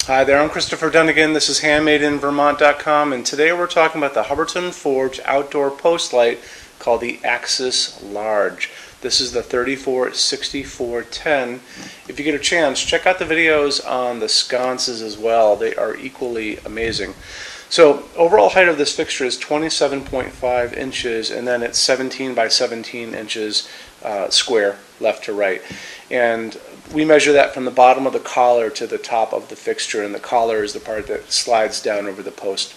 Hi there, I'm Christopher Dunnigan. This is HandmadeInVermont.com, and today we're talking about the Hubbardton Forge outdoor post light called the Axis Large. This is the 34-64-10. If you get a chance, check out the videos on the sconces as well. They are equally amazing. So overall height of this fixture is 27.5 inches, and then it's 17 by 17 inches square, left to right. And we measure that from the bottom of the collar to the top of the fixture, and the collar is the part that slides down over the post.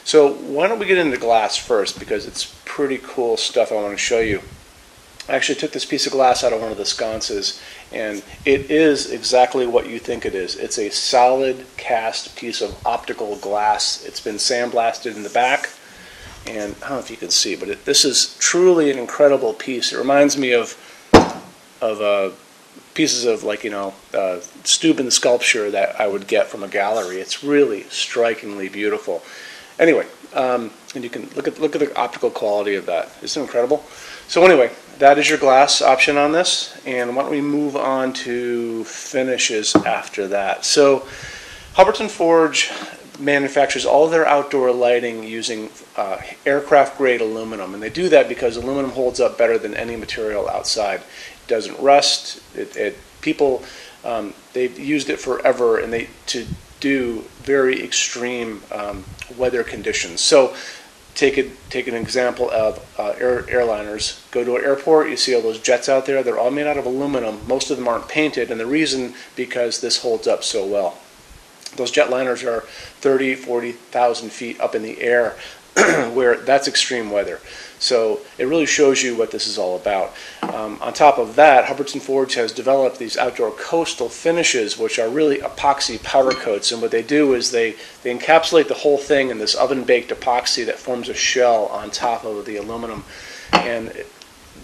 So why don't we get into glass first, because it's pretty cool stuff I want to show you. I actually took this piece of glass out of one of the sconces, and it is exactly what you think it is. It's a solid cast piece of optical glass. It's been sandblasted in the back, and I don't know if you can see, but this is truly an incredible piece. It reminds me of pieces of, like, Steuben sculpture that I would get from a gallery. It's really strikingly beautiful. Anyway, and you can look at the optical quality of that. Isn't it incredible? So anyway, that is your glass option on this, and why don't we move on to finishes after that. So Hubbardton Forge manufactures all of their outdoor lighting using aircraft grade aluminum, and they do that because aluminum holds up better than any material outside. It doesn't rust. People they've used it forever, and to do very extreme weather conditions. So take an example of airliners. Go to an airport, you see all those jets out there. They're all made out of aluminum. Most of them aren't painted, and the reason because this holds up so well. Those jetliners are 30, 40,000 feet up in the air, where that's extreme weather. So it really shows you what this is all about. On top of that, Hubbardton Forge has developed these outdoor coastal finishes, which are really epoxy powder coats. And what they do is they encapsulate the whole thing in this oven-baked epoxy that forms a shell on top of the aluminum. And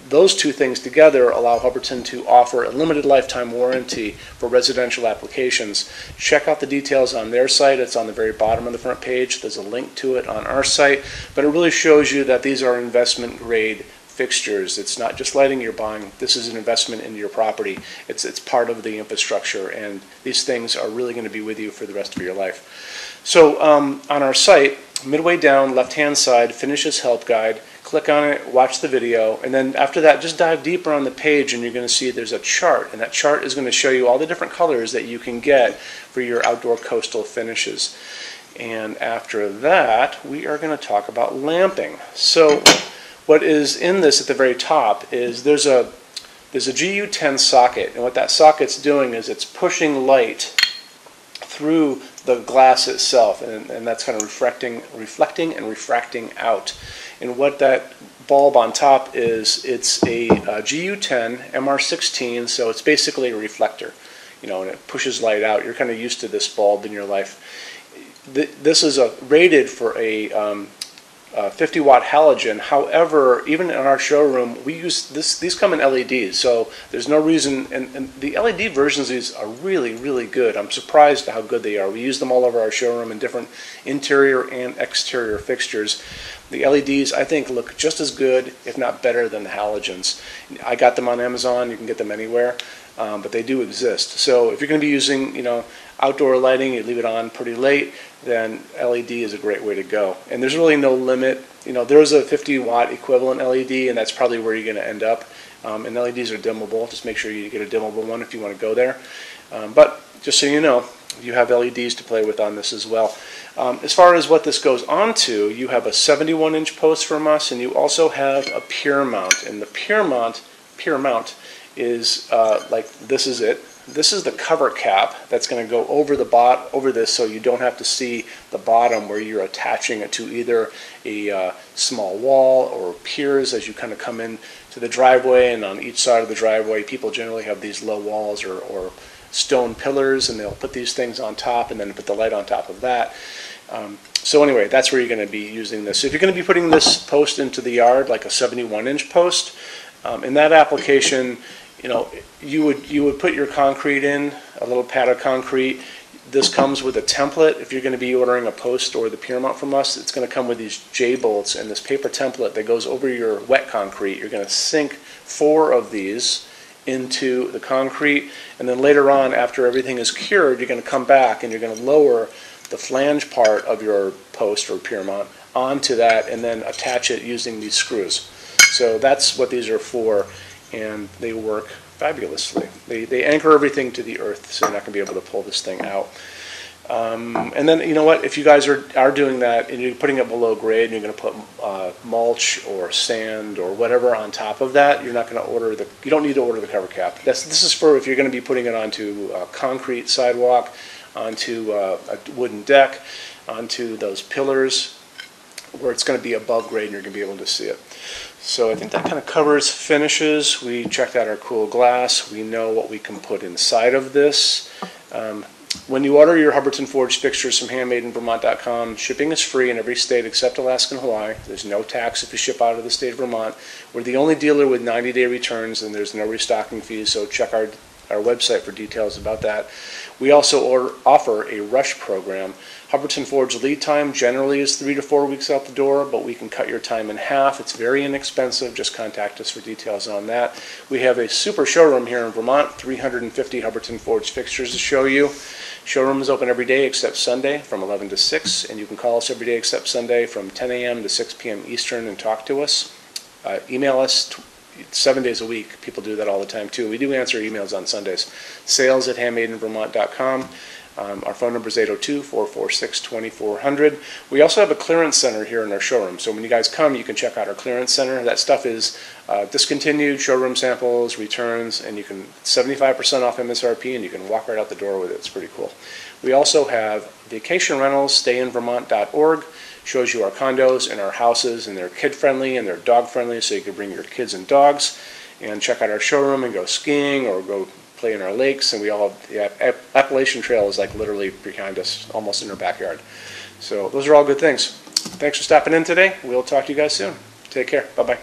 those two things together allow Hubbardton to offer a limited lifetime warranty for residential applications. Check out the details on their site. It's on the very bottom of the front page. There's a link to it on our site. But it really shows you that these are investment grade fixtures. It's not just lighting you're buying. This is an investment into your property. It's part of the infrastructure, and these things are really going to be with you for the rest of your life. So on our site, midway down, left-hand side, Finishes Help Guide. Click on it, watch the video, and then after that, just dive deeper on the page, and you're going to see there's a chart, and that chart is going to show you all the different colors that you can get for your outdoor coastal finishes. And after that, we are going to talk about lamping. So what is in this at the very top is there's a GU10 socket, and what that socket's doing is it's pushing light through the glass itself, and that's kind of reflecting and refracting out. And what that bulb on top is, it's a GU10 MR16, so it's basically a reflector, and it pushes light out. You're kind of used to this bulb in your life. This is rated for a 50-watt halogen. However, even in our showroom, we use these come in LEDs, so there's no reason, and the LED versions of these are really, really good. I'm surprised at how good they are. We use them all over our showroom in different interior and exterior fixtures. The LEDs, I think, look just as good, if not better, than the halogens. I got them on Amazon. You can get them anywhere, but they do exist. So if you're going to be using, outdoor lighting, you leave it on pretty late, then LED is a great way to go. And there's really no limit. There's a 50-watt equivalent LED, and that's probably where you're going to end up. And LEDs are dimmable. Just make sure you get a dimmable one if you want to go there. But just so you know, you have LEDs to play with on this as well. As far as what this goes on to, you have a 71-inch post from us, and you also have a pier mount. And the pier mount is like, this is it. This is the cover cap that's going to go over over this, so you don't have to see the bottom where you're attaching it to either a small wall or piers as you kind of come in to the driveway. And on each side of the driveway, people generally have these low walls or stone pillars, and they'll put these things on top and then put the light on top of that. So anyway, that's where you're going to be using this. So if you're going to be putting this post into the yard, like a 71-inch post, in that application, you would put your concrete in, a little pad of concrete. This comes with a template. If you're going to be ordering a post or the pier mount from us, it's going to come with these J-bolts and this paper template that goes over your wet concrete. You're going to sink 4 of these into the concrete, and then later on, after everything is cured, you're going to come back and you're going to lower the flange part of your post or pier mount onto that and then attach it using these screws. So that's what these are for, and they work fabulously. They anchor everything to the earth, so you're not going to be able to pull this thing out. And then, you know what, if you guys are doing that and you're putting it below grade and you're going to put mulch or sand or whatever on top of that, you're not going to you don't need to order the cover cap. This is for if you're going to be putting it onto a concrete sidewalk, onto a wooden deck, onto those pillars where it's going to be above grade and you're going to be able to see it. So I think that kind of covers finishes. We checked out our cool glass. We know what we can put inside of this. When you order your Hubbardton forged fixtures from HandmadeInVermont.com, shipping is free in every state except Alaska and Hawaii. There's no tax if you ship out of the state of Vermont. We're the only dealer with 90-day returns, and there's no restocking fees, so check our website for details about that. We also offer a rush program. Hubbardton Forge lead time generally is 3 to 4 weeks out the door, but we can cut your time in half. It's very inexpensive. Just contact us for details on that. We have a super showroom here in Vermont, 350 Hubbardton Forge fixtures to show you. Showroom is open every day except Sunday from 11 to 6, and you can call us every day except Sunday from 10 a.m. to 6 p.m. Eastern and talk to us. Email us 7 days a week. People do that all the time too. We do answer emails on Sundays. Sales@HandmadeInVermont.com. Our phone number is 802-446-2400. We also have a clearance center here in our showroom. So when you guys come, you can check out our clearance center. That stuff is discontinued, showroom samples, returns, and you can 75% off MSRP, and you can walk right out the door with it. It's pretty cool. We also have vacation rentals, stayinvermont.org. Shows you our condos and our houses, and they're kid-friendly and they're dog-friendly, so you can bring your kids and dogs and check out our showroom and go skiing or go play in our lakes. And we all have the Appalachian Trail is like literally behind us, almost in our backyard. So those are all good things. Thanks for stopping in today. We'll talk to you guys soon. Take care. Bye-bye.